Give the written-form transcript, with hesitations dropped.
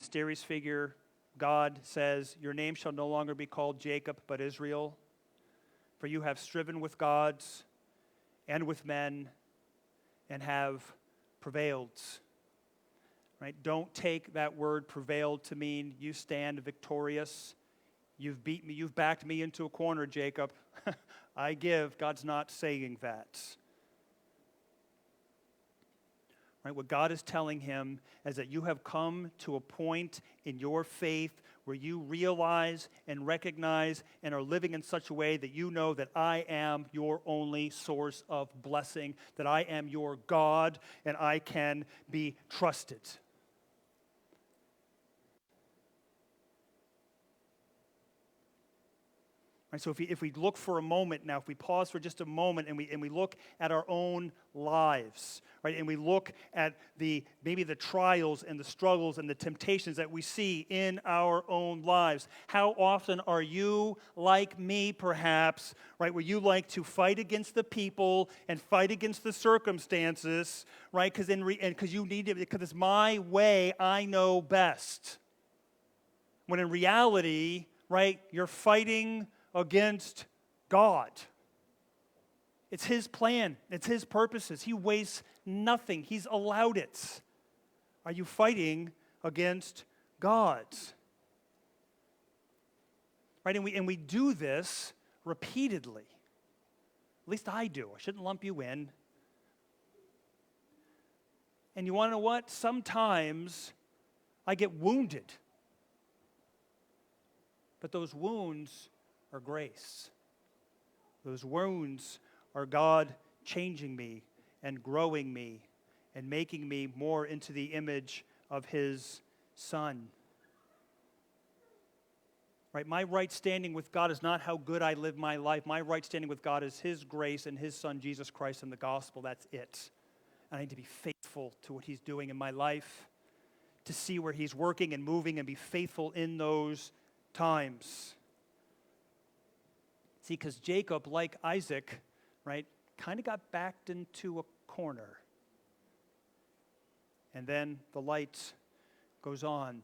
mysterious figure, God says, "Your name shall no longer be called Jacob, but Israel, for you have striven with gods and with men and have prevailed." Right? Don't take that word prevailed to mean you stand victorious. You've beat me, you've backed me into a corner, Jacob. I give. God's not saying that. Right? What God is telling him is that you have come to a point in your faith where you realize and recognize and are living in such a way that you know that I am your only source of blessing, that I am your God, and I can be trusted. Right, so if we look for a moment now, if we pause for just a moment and we look at our own lives, right, and we look at maybe the trials and the struggles and the temptations that we see in our own lives, how often are you like me, perhaps, right, where you like to fight against the people and fight against the circumstances, right, because you need it, because it's my way, I know best. When in reality, right, you're fighting against God. It's his plan. It's his purposes. He wastes nothing. He's allowed it. Are you fighting against God? Right? And we do this repeatedly. At least I do. I shouldn't lump you in. And you want to know what? Sometimes I get wounded. But those wounds are grace. Those wounds are God changing me and growing me and making me more into the image of his Son. Right? My right standing with God is not how good I live my life. My right standing with God is his grace and his Son, Jesus Christ, and the gospel. That's it. I need to be faithful to what he's doing in my life, to see where he's working and moving and be faithful in those times. See, because Jacob, like Isaac, right, kind of got backed into a corner. And then the light goes on.